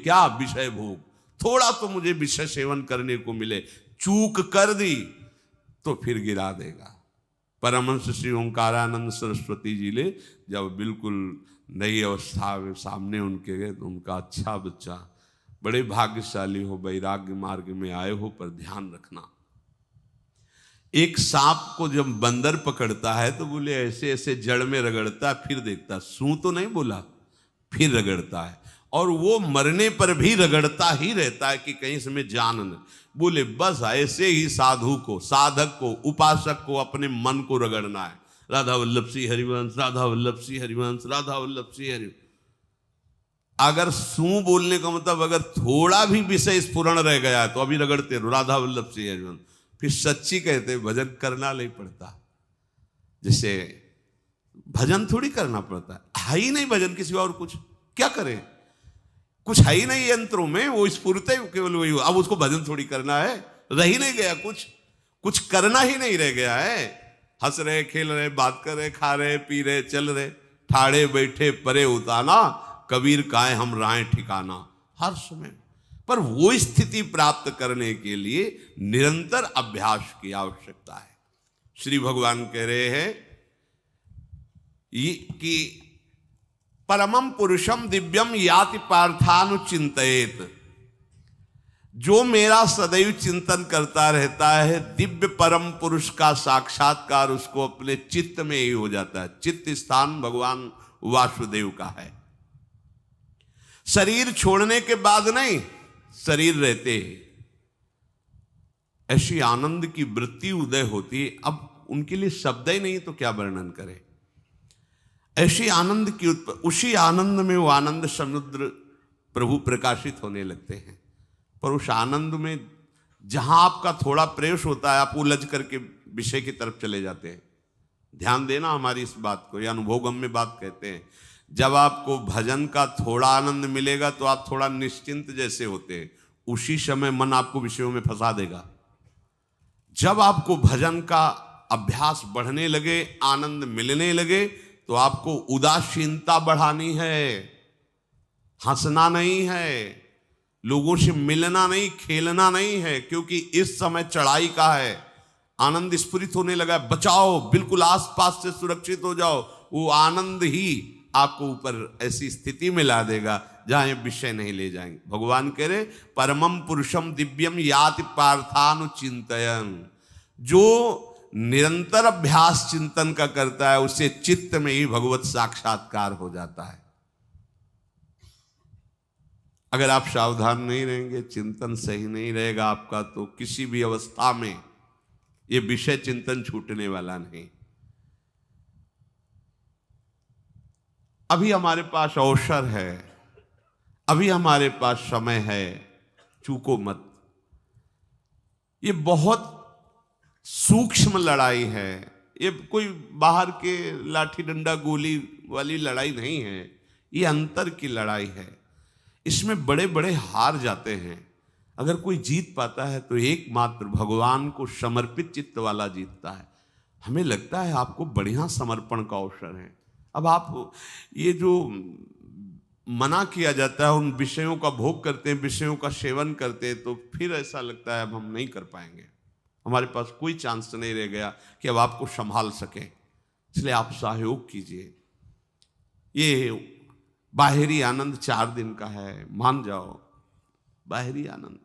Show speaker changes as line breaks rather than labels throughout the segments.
क्या विषय भोग, थोड़ा तो मुझे विषय सेवन करने को मिले, चूक कर दी तो फिर गिरा देगा। परमहंस श्री ओंकारानंद सरस्वती जी ने जब बिल्कुल नई अवस्था में सामने उनके गए तो उनका, अच्छा बच्चा, बड़े भाग्यशाली हो, वैराग्य मार्ग में आए हो, पर ध्यान रखना, एक सांप को जब बंदर पकड़ता है तो बोले ऐसे ऐसे जड़ में रगड़ता है, फिर देखता, सू तो नहीं बोला, फिर रगड़ता है, और वो मरने पर भी रगड़ता ही रहता है कि कहीं इसमें जान न। बोले बस ऐसे ही साधु को, साधक को, उपासक को अपने मन को रगड़ना है। राधा वल्लभ सिंह हरिवंश, राधा वल्लभ सिंह हरिवंश, राधा वल्लभ सिंह हरिवंश। अगर सू बोलने का मतलब अगर थोड़ा भी विषय स्फुरण रह गया है तो अभी रगड़ते रहो राधा वल्लभ सिंह हरिवंश। फिर सच्ची कहते भजन करना नहीं पड़ता, जैसे भजन थोड़ी करना पड़ता है ही नहीं भजन, किसी और कुछ क्या करें, कुछ है ही नहीं यंत्रों में, वो स्फूर्त केवल वही। अब उसको भजन थोड़ी करना है, रह ही नहीं गया, कुछ करना ही नहीं रह गया है। हंस रहे, खेल रहे, बात कर रहे, खा रहे, पी रहे, चल रहे, ठाड़े बैठे परे उताना, कबीर काहे हम राय ठिकाना, हर समय। पर वो स्थिति प्राप्त करने के लिए निरंतर अभ्यास की आवश्यकता है। श्री भगवान कह रहे हैं कि परमम पुरुषम दिव्यम याति पार्थानुचिंतयेत, जो मेरा सदैव चिंतन करता रहता है, दिव्य परम पुरुष का साक्षात्कार उसको अपने चित्त में ही हो जाता है। चित्त स्थान भगवान वासुदेव का है। शरीर छोड़ने के बाद नहीं, शरीर रहते ही ऐसी आनंद की वृत्ति उदय होती है। अब उनके लिए शब्द ही नहीं तो क्या वर्णन करें, ऐसी आनंद की उसी आनंद में वो आनंद समुद्र प्रभु प्रकाशित होने लगते हैं। पर उस आनंद में जहां आपका थोड़ा प्रवेश होता है, आप उलझ करके विषय की तरफ चले जाते हैं। ध्यान देना हमारी इस बात को, यह अनुभवगम्य बात कहते हैं। जब आपको भजन का थोड़ा आनंद मिलेगा तो आप थोड़ा निश्चिंत जैसे होते हैं, उसी समय मन आपको विषयों में फंसा देगा। जब आपको भजन का अभ्यास बढ़ने लगे, आनंद मिलने लगे, तो आपको उदासीनता बढ़ानी है, हंसना नहीं है, लोगों से मिलना नहीं, खेलना नहीं है, क्योंकि इस समय चढ़ाई का है। आनंद स्फुरित होने लगा, बचाओ, बिल्कुल आसपास से सुरक्षित हो जाओ। वो आनंद ही आपको ऊपर ऐसी स्थिति में ला देगा जहां ये विषय नहीं ले जाएंगे। भगवान कह रहे परमम पुरुषम दिव्यम याति पार्थानुचिंतयन्, जो निरंतर अभ्यास चिंतन का करता है, उससे चित्त में ही भगवत साक्षात्कार हो जाता है। अगर आप सावधान नहीं रहेंगे, चिंतन सही नहीं रहेगा आपका, तो किसी भी अवस्था में ये विषय चिंतन छूटने वाला नहीं। अभी हमारे पास अवसर है, अभी हमारे पास समय है, चूको मत। ये बहुत सूक्ष्म लड़ाई है, ये कोई बाहर के लाठी डंडा गोली वाली लड़ाई नहीं है, ये अंतर की लड़ाई है। इसमें बड़े बड़े हार जाते हैं। अगर कोई जीत पाता है तो एकमात्र भगवान को समर्पित चित्त वाला जीतता है। हमें लगता है आपको बढ़िया समर्पण का अवसर है। अब आप ये जो मना किया जाता है, उन विषयों का भोग करते हैं, विषयों का सेवन करते हैं, तो फिर ऐसा लगता है अब हम नहीं कर पाएंगे, हमारे पास कोई चांस नहीं रह गया कि अब आपको संभाल सके। इसलिए आप सहयोग कीजिए। ये बाहरी आनंद 4 दिन का है, मान जाओ, बाहरी आनंद।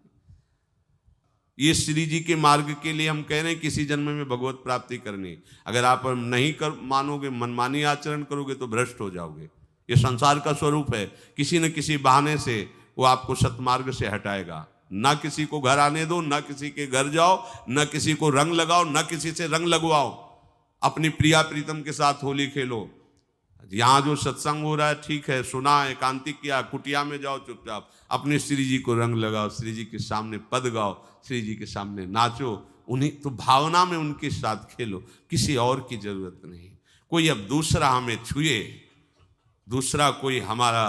ये श्री जी के मार्ग के लिए हम कह रहे हैं किसी जन्म में भगवत प्राप्ति करनी। अगर आप नहीं कर मानोगे, मनमानी आचरण करोगे तो भ्रष्ट हो जाओगे। ये संसार का स्वरूप है, किसी न किसी बहाने से वो आपको सतमार्ग से हटाएगा। ना किसी को घर आने दो, ना किसी के घर जाओ, ना किसी को रंग लगाओ, ना किसी से रंग लगवाओ। अपनी प्रिया प्रीतम के साथ होली खेलो। यहाँ जो सत्संग हो रहा है ठीक है, सुना, एकांतिक किया, कुटिया में जाओ चुपचाप, अपने श्री जी को रंग लगाओ, श्री जी के सामने पद गाओ, श्री जी के सामने नाचो, उन्हीं तो भावना में उनके साथ खेलो, किसी और की जरूरत नहीं। कोई अब दूसरा हमें छुए, दूसरा कोई हमारा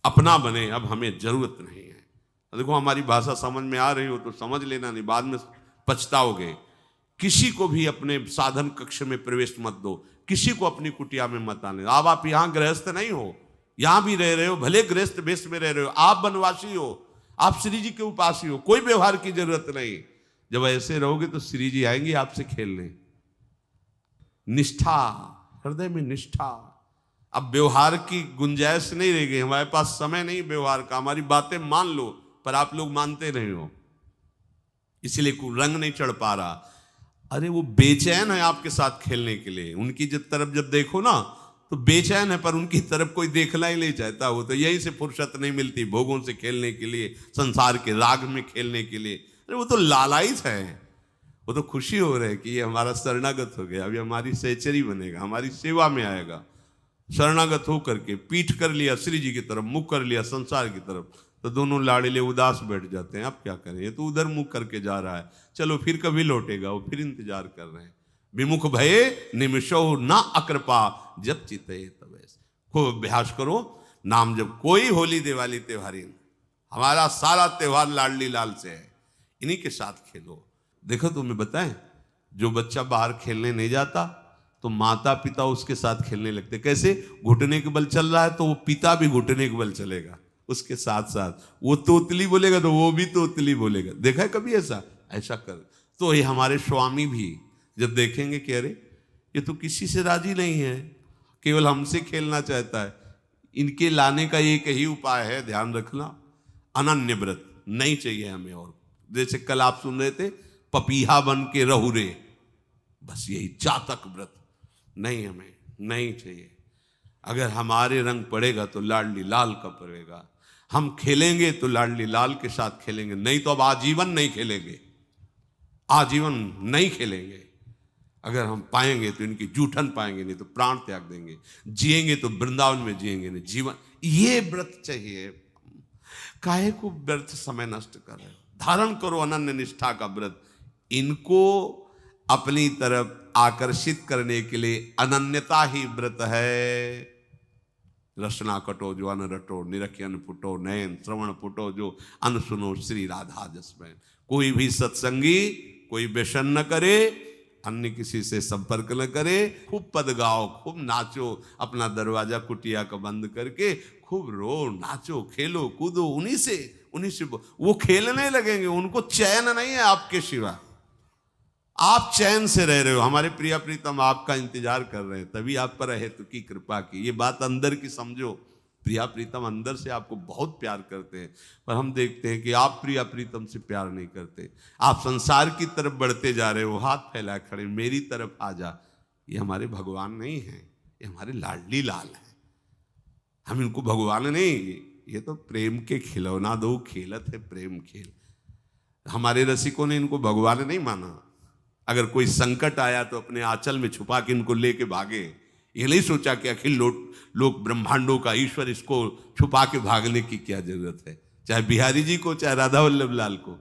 अपना बने, अब हमें जरूरत नहीं है। देखो हमारी भाषा समझ में आ रही हो तो समझ लेना, नहीं बाद में पछताओगे। किसी को भी अपने साधन कक्ष में प्रवेश मत दो, किसी को अपनी कुटिया में मत आने। अब आप यहाँ गृहस्थ नहीं हो, यहां भी रह रहे हो, भले गृहस्थ वेश में रह रहे हो, आप वनवासी हो, आप श्री जी के उपासी हो, कोई व्यवहार की जरूरत नहीं। जब ऐसे रहोगे तो श्री जी आएंगे आपसे खेलने। निष्ठा, हृदय में निष्ठा। अब व्यवहार की गुंजाइश नहीं रह गई, हमारे पास समय नहीं व्यवहार का। हमारी बातें मान लो, पर आप लोग मानते नहीं हो, इसलिए रंग नहीं चढ़ पा रहा। अरे वो बेचैन है आपके साथ खेलने के लिए, उनकी तरफ जब देखो ना तो बेचैन है, पर उनकी तरफ कोई देखना ही नहीं चाहता। वो तो यहीं से फुर्सत नहीं मिलती भोगों से खेलने के लिए, संसार के राग में खेलने के लिए। अरे वो तो लालायित है, वो तो खुशी हो रहे कि ये हमारा शरणागत हो गया, अभी हमारी सहचरी बनेगा, हमारी सेवा में आएगा। शरणागत हो करके पीठ कर लिया श्री जी की तरफ, मुख कर लिया संसार की तरफ, तो दोनों लाड़िले उदास बैठ जाते हैं। अब क्या करें, ये तो उधर मुख करके जा रहा है, चलो फिर कभी लौटेगा, वो फिर इंतजार कर रहे हैं। विमुख भये निमिषो न अकृपा, जब चिते तब। खूब अभ्यास करो नाम जब। कोई होली दिवाली त्योहारी, हमारा सारा त्योहार लाडली लाल से है, इन्हीं के साथ खेलो। देखो तुम्हें बताएं, जो बच्चा बाहर खेलने नहीं जाता तो माता पिता उसके साथ खेलने लगते। कैसे? घुटने के बल चल रहा है तो वो पिता भी घुटने के बल चलेगा उसके साथ साथ। वो तोतली बोलेगा तो वो भी तोतली बोलेगा। देखा है कभी ऐसा? ऐसा कर। तो ये हमारे स्वामी भी जब देखेंगे कि अरे ये तो किसी से राजी नहीं है, केवल हमसे खेलना चाहता है, इनके लाने का एक ही उपाय है, ध्यान रखना, अनन्य व्रत नहीं चाहिए हमें। और जैसे कल आप सुन रहे थे, पपीहा बन के रहू रे, बस यही चातक व्रत नहीं, हमें नहीं चाहिए। अगर हमारे रंग पड़ेगा तो लाडली लाल का पड़ेगा। हम खेलेंगे तो लाडली लाल के साथ खेलेंगे, नहीं तो अब आजीवन नहीं खेलेंगे, आजीवन नहीं खेलेंगे। अगर हम पाएंगे तो इनकी जूठन पाएंगे, नहीं तो प्राण त्याग देंगे। जिएंगे तो वृंदावन में जिएंगे, नहीं जीवन। ये व्रत चाहिए। काहे को व्यर्थ समय नष्ट कर रहे हो? धारण करो अनन्य निष्ठा का व्रत। इनको अपनी तरफ आकर्षित करने के लिए अनन्यता ही व्रत है। रसना कटो जो अन रटो, निरखियन फुटो नयन, श्रवण फुटो जो अन सुनो, श्री राधा जसमैन। कोई भी सत्संगी कोई व्यसन न करे, अन्य किसी से संपर्क न करे, खूब पद गाओ, खूब नाचो, अपना दरवाजा कुटिया का बंद करके खूब रो, नाचो, खेलो, कूदो, उन्हीं से वो खेलने लगेंगे। उनको चैन नहीं है आपके सिवा, आप चैन से रह रहे हो। हमारे प्रिया प्रीतम आपका इंतजार कर रहे हैं, तभी आप पर हेतु की कृपा की। ये बात अंदर की समझो, प्रिया प्रीतम अंदर से आपको बहुत प्यार करते हैं, पर हम देखते हैं कि आप प्रिया प्रीतम से प्यार नहीं करते। आप संसार की तरफ बढ़ते जा रहे हो, हाथ फैलाए खड़े, मेरी तरफ आ जा। ये हमारे भगवान नहीं है, ये हमारे लाडली लाल हैं। हम इनको भगवान नहीं, ये तो प्रेम के खिलौना दो खेलत है प्रेम खेल। हमारे रसिकों ने इनको भगवान नहीं माना। अगर कोई संकट आया तो अपने आंचल में छुपा के इनको लेके भागे। ये नहीं सोचा कि अखिल लोक ब्रह्मांडों का ईश्वर, इसको छुपा के भागने की क्या जरूरत है। चाहे बिहारी जी को, चाहे राधा वल्लभ लाल को,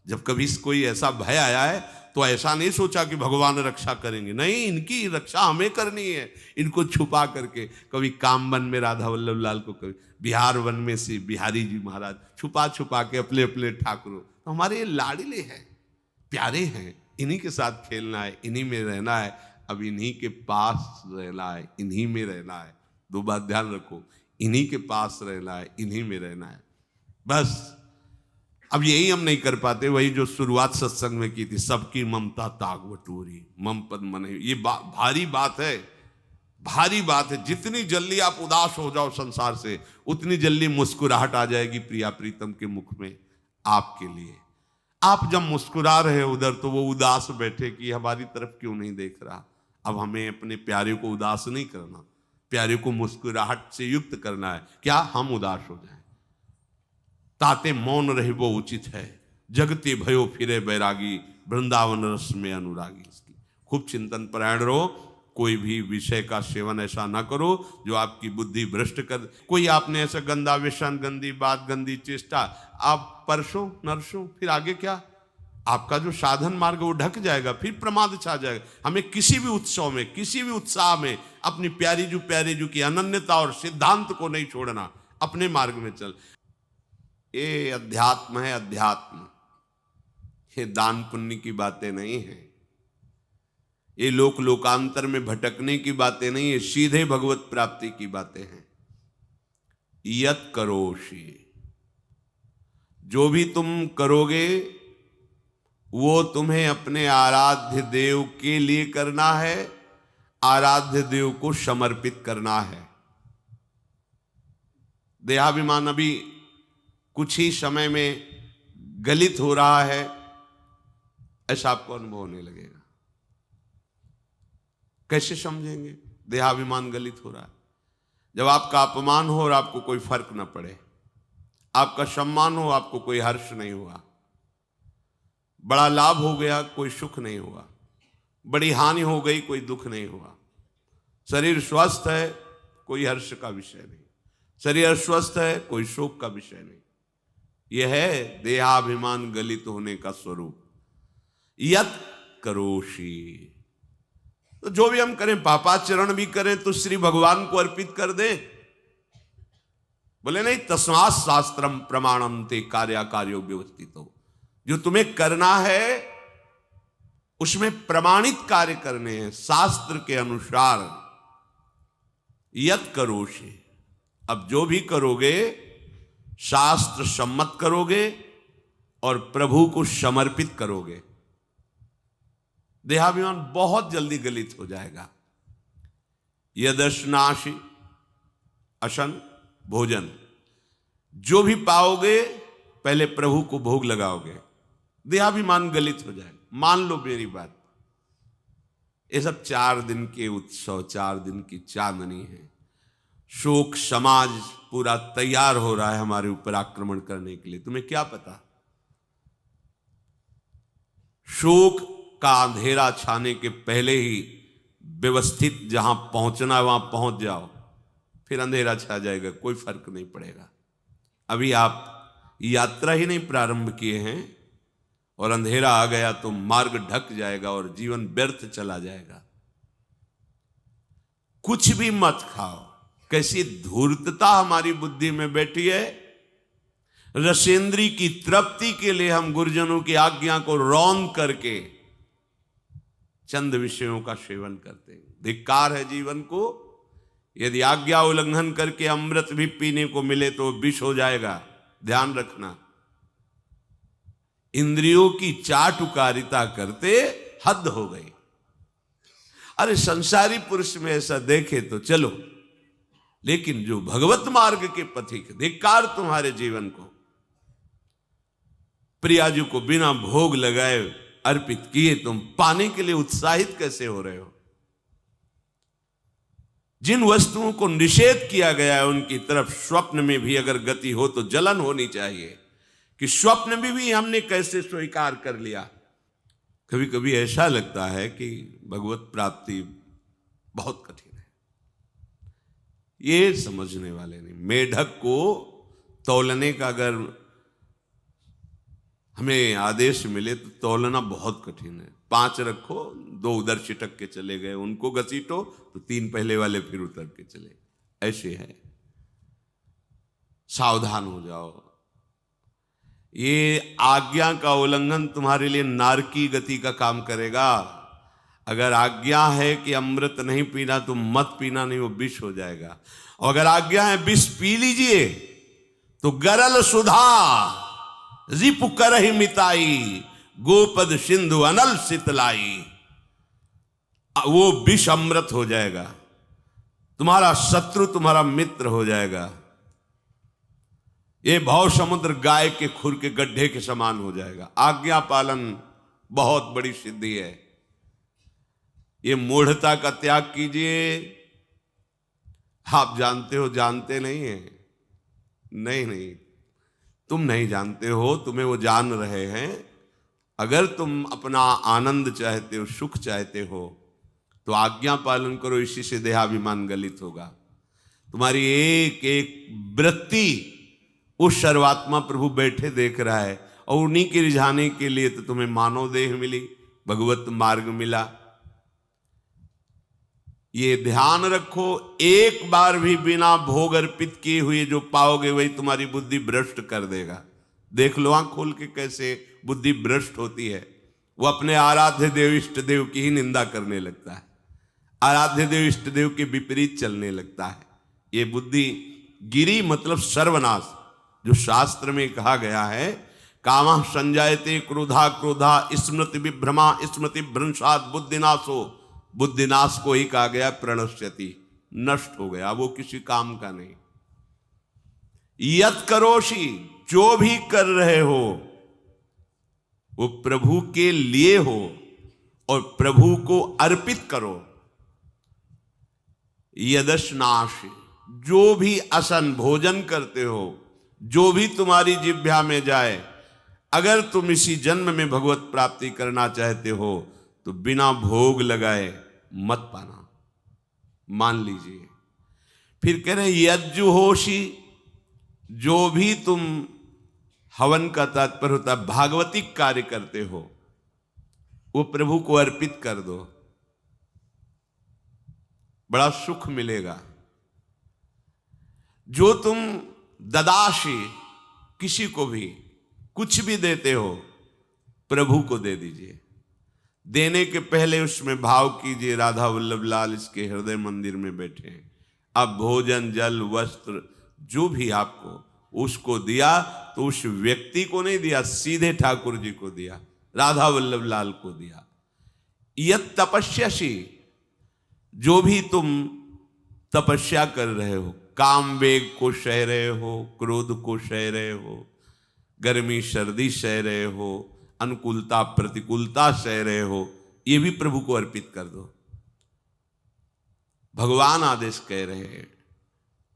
जब कभी कोई ऐसा भय आया है तो ऐसा नहीं सोचा कि भगवान रक्षा करेंगे, नहीं, इनकी रक्षा हमें करनी है। इनको छुपा करके, कभी कामवन में राधा वल्लभ लाल को, कभी बिहार वन में से बिहारी जी महाराज, छुपा छुपा के अपने अपने ठाकुरों। तो हमारे ये लाडले हैं, प्यारे हैं, इन्हीं के साथ खेलना है, इन्हीं में रहना है। अब इन्हीं के पास रहना है, इन्हीं में रहना है। दो बात ध्यान रखो, इन्हीं के पास रहना है, इन्हीं में रहना है, बस। अब यही हम नहीं कर पाते, वही जो शुरुआत सत्संग में की थी, सबकी ममता ताग बटोरी, मम पद मन। ये भारी बात है, भारी बात है। जितनी जल्दी आप उदास हो जाओ संसार से, उतनी जल्दी मुस्कुराहट आ जाएगी प्रिया प्रीतम के मुख में आपके लिए। आप जब मुस्कुरा रहे हो उधर, तो वो उदास बैठे कि हमारी तरफ क्यों नहीं देख रहा। अब हमें अपने प्यारे को उदास नहीं करना, प्यारे को मुस्कुराहट से युक्त करना है। क्या हम उदास हो जाएं? ताते मौन रहे वो उचित है, जगते भयो फिरे बैरागी, वृंदावन रस में अनुरागी। खूब चिंतन परायण रहो, कोई भी विषय का सेवन ऐसा ना करो जो आपकी बुद्धि भ्रष्ट कर। कोई आपने ऐसा गंदा व्यसन, गंदी बात, गंदी चेष्टा, आप परसों नरसों, फिर आगे क्या? आपका जो साधन मार्ग वो ढक जाएगा, फिर प्रमाद छा जाएगा। हमें किसी भी उत्सव में, किसी भी उत्साह में अपनी प्यारे जू की अनन्यता और सिद्धांत को नहीं छोड़ना, अपने मार्ग में चल। ये अध्यात्म है, अध्यात्म। ये दान पुण्य की बातें नहीं है, ये लोकांतर में भटकने की बातें नहीं है, सीधे भगवत प्राप्ति की बातें हैं। यत करोषि, जो भी तुम करोगे वो तुम्हें अपने आराध्य देव के लिए करना है, आराध्य देव को समर्पित करना है। देहाभिमान अभी कुछ ही समय में गलित हो रहा है, ऐसा आपको अनुभव होने लगेगा। कैसे समझेंगे देहाभिमान गलित हो रहा है? जब आपका अपमान हो और आपको कोई फर्क न पड़े, आपका सम्मान हो, आपको कोई हर्ष नहीं हुआ, बड़ा लाभ हो गया, कोई सुख नहीं हुआ, बड़ी हानि हो गई, कोई दुख नहीं हुआ, शरीर स्वस्थ है, कोई हर्ष का विषय नहीं, शरीर अस्वस्थ है, कोई शोक का विषय नहीं। यह है देहाभिमान गलित होने का स्वरूप। यत करोषि, तो जो भी हम करें, पापाचरण भी करें तो श्री भगवान को अर्पित कर दें। बोले नहीं, तस्मात् शास्त्रम प्रमाणम ते कार्याकार्यो व्यवस्थितो, जो तुम्हें करना है उसमें प्रमाणित कार्य करने हैं शास्त्र के अनुसार। यत करोषि, अब जो भी करोगे शास्त्र सम्मत करोगे और प्रभु को समर्पित करोगे, देहाभिमान बहुत जल्दी गलित हो जाएगा। यदश्नासि अशन भोजन, जो भी पाओगे पहले प्रभु को भोग लगाओगे, देहाभिमान गलित हो जाएगा। मान लो मेरी बात, ये सब 4 दिन के उत्सव, 4 दिन की चांदनी है। शोक समाज पूरा तैयार हो रहा है हमारे ऊपर आक्रमण करने के लिए। तुम्हें क्या पता, शोक का अंधेरा छाने के पहले ही व्यवस्थित जहां पहुंचना है वहां पहुंच जाओ, फिर अंधेरा छा जाएगा, कोई फर्क नहीं पड़ेगा। अभी आप यात्रा ही नहीं प्रारंभ किए हैं और अंधेरा आ गया तो मार्ग ढक जाएगा और जीवन व्यर्थ चला जाएगा। कुछ भी मत खाओ। कैसी धूर्तता हमारी बुद्धि में बैठी है। रसेंद्री की तृप्ति के लिए हम गुरुजनों की आज्ञा को रौंद करके चंद विषयों का सेवन करते हैं। धिक्कार है जीवन को। यदि आज्ञा उल्लंघन करके अमृत भी पीने को मिले तो विष हो जाएगा, ध्यान रखना। इंद्रियों की चाटुकारिता करते हद हो गई। अरे संसारी पुरुष में ऐसा देखे तो चलो, लेकिन जो भगवत मार्ग के पथिक, धिक्कार तुम्हारे जीवन को। प्रियाजू को बिना भोग लगाए अर्पित किए तुम पाने के लिए उत्साहित कैसे हो रहे हो? जिन वस्तुओं को निषेध किया गया है उनकी तरफ स्वप्न में भी अगर गति हो तो जलन होनी चाहिए कि स्वप्न में भी हमने कैसे स्वीकार कर लिया। कभी कभी ऐसा लगता है कि भगवत प्राप्ति बहुत कठिन है, ये समझने वाले नहीं। मेढक को तौलने का अगर हमें आदेश मिले तो तौलना बहुत कठिन है। 5 रखो, 2 उधर छिटक के चले गए, उनको घसीटो तो 3 पहले वाले फिर उतर के चले, ऐसे है। सावधान हो जाओ। ये आज्ञा का उल्लंघन तुम्हारे लिए नारकी गति का काम करेगा। अगर आज्ञा है कि अमृत नहीं पीना तो मत पीना, नहीं वो विष हो जाएगा। और अगर आज्ञा है विष पी लीजिए तो गरल सुधा रिपु करहि मिताई, गोपद सिंधु अनल शीतलाई, वो विष अमृत हो जाएगा। तुम्हारा शत्रु तुम्हारा मित्र हो जाएगा। ये भव समुद्र गाय के खुर के गड्ढे के समान हो जाएगा। आज्ञा पालन बहुत बड़ी सिद्धि है। ये मूढ़ता का त्याग कीजिए। आप जानते हो, जानते नहीं है? नहीं, तुम नहीं जानते हो, तुम्हें वो जान रहे हैं। अगर तुम अपना आनंद चाहते हो, सुख चाहते हो तो आज्ञा पालन करो। इसी से देहाभिमान गलित होगा। तुम्हारी एक एक वृत्ति उस सर्वात्मा प्रभु बैठे देख रहा है और उन्हीं के रिझाने के लिए तो तुम्हें मानव देह मिली, भगवत मार्ग मिला। ये ध्यान रखो, एक बार भी बिना भोग अर्पित किए हुए जो पाओगे वही तुम्हारी बुद्धि भ्रष्ट कर देगा। देख लो आंख खोल के कैसे बुद्धि भ्रष्ट होती है। वो अपने आराध्य देव इष्ट देव की ही निंदा करने लगता है, आराध्य देव इष्ट देव के विपरीत चलने लगता है। ये बुद्धि गिरी मतलब सर्वनाश। जो शास्त्र में कहा गया है, कामः संजायते क्रोधा क्रोधा स्मृति विभ्रमा स्मृति भ्रंशात् बुद्धिनाशो, बुद्धिनाश को ही कहा गया प्रणश्यति, नष्ट हो गया, वो किसी काम का नहीं। यत करोषि, जो भी कर रहे हो वो प्रभु के लिए हो और प्रभु को अर्पित करो। यदश्नाश, जो भी असन भोजन करते हो, जो भी तुम्हारी जिह्वा में जाए, अगर तुम इसी जन्म में भगवत प्राप्ति करना चाहते हो तो बिना भोग लगाए मत पाना, मान लीजिए। फिर कह रहे यज्जुहोषि, जो भी तुम, हवन का तात्पर्य होता है भागवतिक कार्य करते हो, वो प्रभु को अर्पित कर दो, बड़ा सुख मिलेगा। जो तुम ददाशी, किसी को भी कुछ भी देते हो, प्रभु को दे दीजिए। देने के पहले उसमें भाव कीजिए, राधा वल्लभ लाल इसके हृदय मंदिर में बैठे हैं। अब भोजन जल वस्त्र जो भी आपको उसको दिया तो उस व्यक्ति को नहीं दिया, सीधे ठाकुर जी को दिया, राधा वल्लभ लाल को दिया। यत तपस्यासी, जो भी तुम तपस्या कर रहे हो, काम वेग को सह रहे हो, क्रोध को सह रहे हो, गर्मी सर्दी सह रहे हो, अनुकूलता प्रतिकूलता सह रहे हो, ये भी प्रभु को अर्पित कर दो। भगवान आदेश कह रहे हैं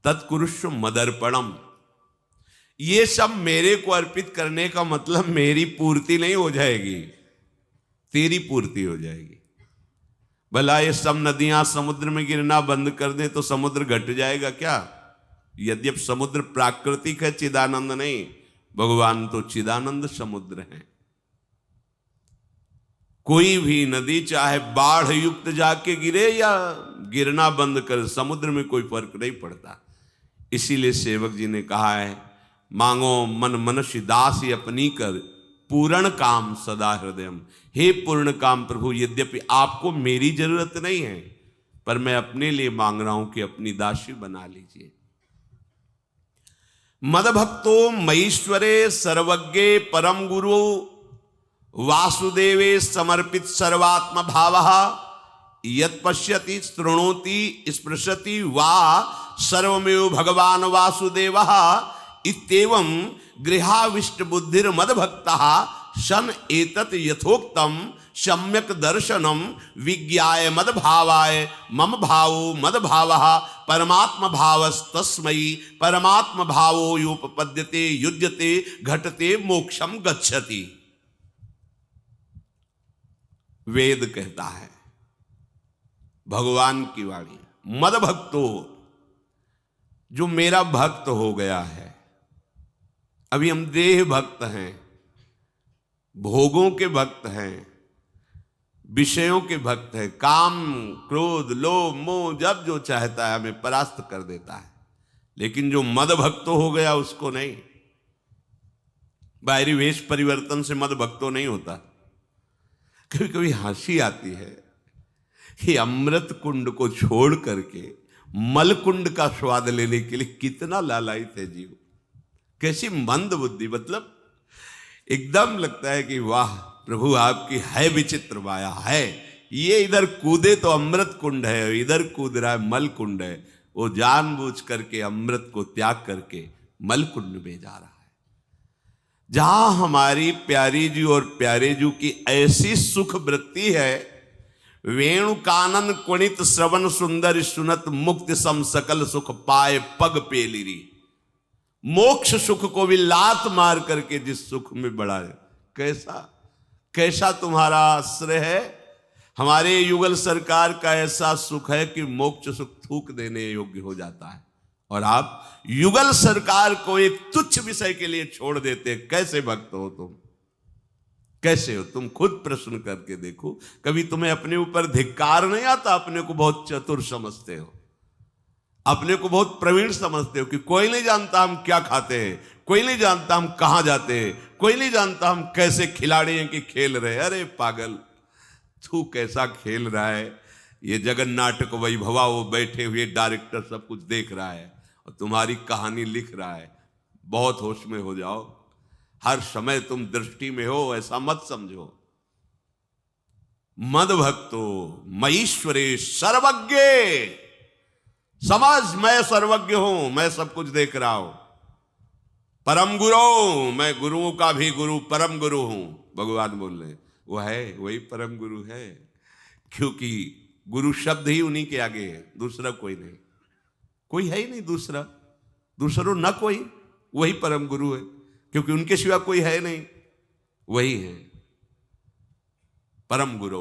तत्कुरुष्व मदर्पणम, ये सब मेरे को अर्पित करने का मतलब मेरी पूर्ति नहीं हो जाएगी, तेरी पूर्ति हो जाएगी। भला ये सब नदियां समुद्र में गिरना बंद कर दें तो समुद्र घट जाएगा क्या? यद्यपि समुद्र प्राकृतिक है, चिदानंद नहीं, भगवान तो चिदानंद समुद्र है। कोई भी नदी चाहे बाढ़ युक्त जाके गिरे या गिरना बंद कर, समुद्र में कोई फर्क नहीं पड़ता। इसीलिए सेवक जी ने कहा है, मांगो मन मनुष्य दासी अपनी कर, पूर्ण काम सदा हृदयम। हे पूर्ण काम प्रभु, यद्यपि आपको मेरी जरूरत नहीं है, पर मैं अपने लिए मांग रहा हूं कि अपनी दासी बना लीजिए। मदभक्तो मईश्वरे सर्वज्ञे परम गुरु वासुदेवे समर्पित सर्वात्म भावः, यत् पश्यति शृणोति स्पृशति वा सर्वमेव भगवान वासुदेवः, इत्येवं गृहाविष्ट बुद्धिर मदभक्तः सन एतत् यथोक्तम सम्यक दर्शनम विज्ञाय मदभावाय मम भावो मदभावः परमात्म भावस्तस्मै परमात्म भावो योपपद्यते युज्यते घटते मोक्षम गच्छति। वेद कहता है, भगवान की वाणी, मदभक्तो, जो मेरा भक्त हो गया है। अभी हम देह भक्त हैं, भोगों के भक्त हैं, विषयों के भक्त हैं, काम क्रोध लोभ मोह जब जो चाहता है हमें परास्त कर देता है। लेकिन जो मद भक्तो हो गया उसको नहीं। बाहरी वेश परिवर्तन से मद भक्तो नहीं होता। कभी कभी हंसी आती है कि अमृत कुंड को छोड़ करके मल कुंड का स्वाद लेने के लिए कितना लालायित है जीव, कैसी मंद बुद्धि। मतलब एकदम लगता है कि वाह प्रभु आपकी है विचित्र माया है। ये इधर कूदे तो अमृत कुंड है, इधर कूद रहा है मल कुंड है। वो जानबूझ करके अमृत को त्याग करके मल कुंड में जा रहा है। जहां हमारी प्यारी जी और प्यारे जी की ऐसी सुख वृत्ति है, वेणु कानन कुणित श्रवण सुंदर सुनत मुक्ति सम सकल सुख पाए पग पेलिरी। मोक्ष सुख को भी लात मार करके जिस सुख में बढ़ाए, कैसा कैसा तुम्हारा आश्रय है। हमारे युगल सरकार का ऐसा सुख है कि मोक्ष सुख थूक देने योग्य हो जाता है, और आप युगल सरकार को एक तुच्छ विषय के लिए छोड़ देते। कैसे भक्त हो तुम, कैसे हो तुम? खुद प्रश्न करके देखो। कभी तुम्हें अपने ऊपर धिक्कार नहीं आता? अपने को बहुत चतुर समझते हो, अपने को बहुत प्रवीण समझते हो कि कोई नहीं जानता हम क्या खाते हैं, कोई नहीं जानता हम कहां जाते हैं, कोई नहीं जानता हम कैसे खिलाड़ी हैं कि खेल रहे। अरे पागल, तू कैसा खेल रहा है। ये जगन नाटक वैभवा, वो बैठे हुए डायरेक्टर सब कुछ देख रहा है, और तुम्हारी कहानी लिख रहा है। बहुत होश में हो जाओ, हर समय तुम दृष्टि में हो ऐसा मत समझो। मद भक्तो मईश्वरे सर्वज्ञ, समझ मैं सर्वज्ञ हूं, मैं सब कुछ देख रहा हूं। परम गुरु, मैं गुरुओं का भी गुरु, परम गुरु हूं। भगवान बोल रहे वो है, वही परम गुरु है, क्योंकि गुरु शब्द ही उन्हीं के आगे है, दूसरा कोई नहीं, कोई है ही नहीं दूसरा, दूसरो न कोई, वही परम गुरु है, क्योंकि उनके सिवा कोई है नहीं, वही है परम गुरु।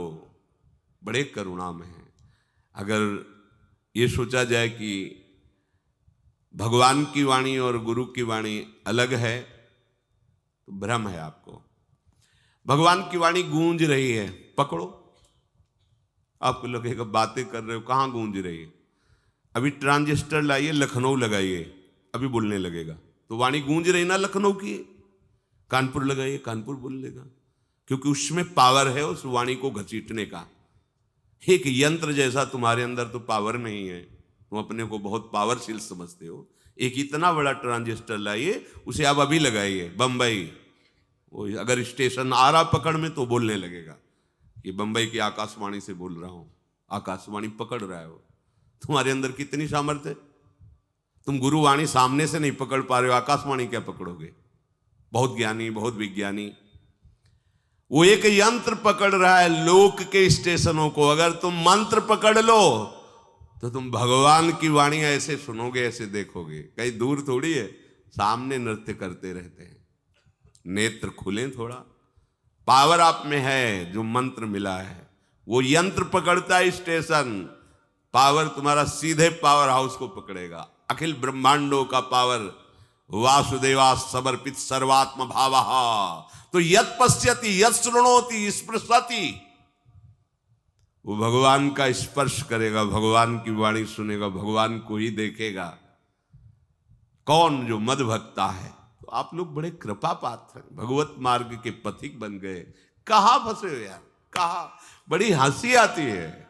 बड़े करुणा में है। अगर ये सोचा जाए कि भगवान की वाणी और गुरु की वाणी अलग है तो भ्रम है आपको। भगवान की वाणी गूंज रही है, पकड़ो, आपको लगेगा बातें कर रहे हो, कहां गूंज रही है? अभी ट्रांजिस्टर लाइए, लखनऊ लगाइए, अभी बोलने लगेगा, तो वाणी गूंज रही ना लखनऊ की। कानपुर लगाइए, कानपुर बोल लेगा, क्योंकि उसमें पावर है उस वाणी को घसीटने का। एक यंत्र जैसा तुम्हारे अंदर तो पावर नहीं है, तुम अपने को बहुत पावरशील समझते हो। एक इतना बड़ा ट्रांजिस्टर लाइए, उसे आप अभी लगाइए बंबई, वो अगर स्टेशन आ रहा पकड़ में तो बोलने लगेगा कि बंबई की आकाशवाणी से बोल रहा हूं, आकाशवाणी पकड़ रहा है वो। तुम्हारे अंदर कितनी सामर्थ्य है, तुम गुरुवाणी सामने से नहीं पकड़ पा रहे हो, आकाशवाणी क्या पकड़ोगे? बहुत ज्ञानी, बहुत विज्ञानी, वो एक यंत्र पकड़ रहा है लोक के स्टेशनों को। अगर तुम मंत्र पकड़ लो तो तुम भगवान की वाणी ऐसे सुनोगे, ऐसे देखोगे, कहीं दूर थोड़ी है, सामने नृत्य करते रहते हैं। नेत्र खुले थोड़ा, पावर आप में है, जो मंत्र मिला है वो यंत्र पकड़ता है स्टेशन, पावर तुम्हारा सीधे पावर हाउस को पकड़ेगा। अखिल ब्रह्मांडों का पावर वासुदेवा समर्पित सर्वात्म भावहा, तो यत् पश्यति यत् शृणोति स्पृशति, वो भगवान का स्पर्श करेगा, भगवान की वाणी सुनेगा, भगवान को ही देखेगा। कौन? जो मद भक्ता है। तो आप लोग बड़े कृपा पात्र हैं, भगवत मार्ग के पथिक बन गए। कहां फंसे हो यार, कहां? बड़ी हंसी आती है।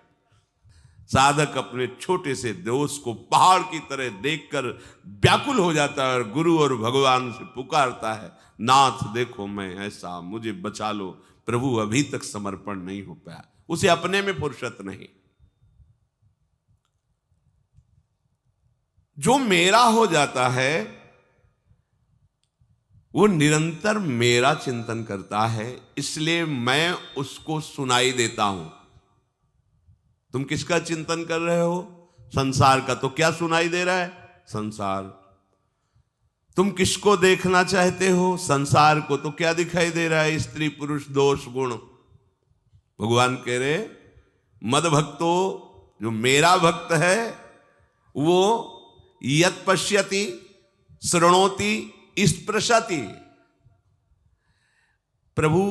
साधक अपने छोटे से दोष को पहाड़ की तरह देखकर व्याकुल हो जाता है और गुरु और भगवान से पुकारता है, नाथ देखो मैं ऐसा, मुझे बचा लो। प्रभु अभी तक समर्पण नहीं हो पाया, उसे अपने में फुर्सत नहीं। जो मेरा हो जाता है वो निरंतर मेरा चिंतन करता है, इसलिए मैं उसको सुनाई देता हूं। तुम किसका चिंतन कर रहे हो? संसार का। तो क्या सुनाई दे रहा है? संसार। तुम किसको देखना चाहते हो? संसार को। तो क्या दिखाई दे रहा है? स्त्री पुरुष दोष गुण। भगवान कह रहे मद भक्तो, जो मेरा भक्त है वो यत् पश्यति शृणोति स्पृशति। प्रभु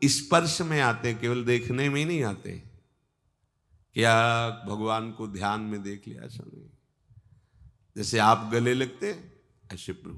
स्पर्श में आते, केवल देखने में ही नहीं आते। क्या भगवान को ध्यान में देख लिया ऐसा नहीं, जैसे आप गले लगते ऐसे प्रभु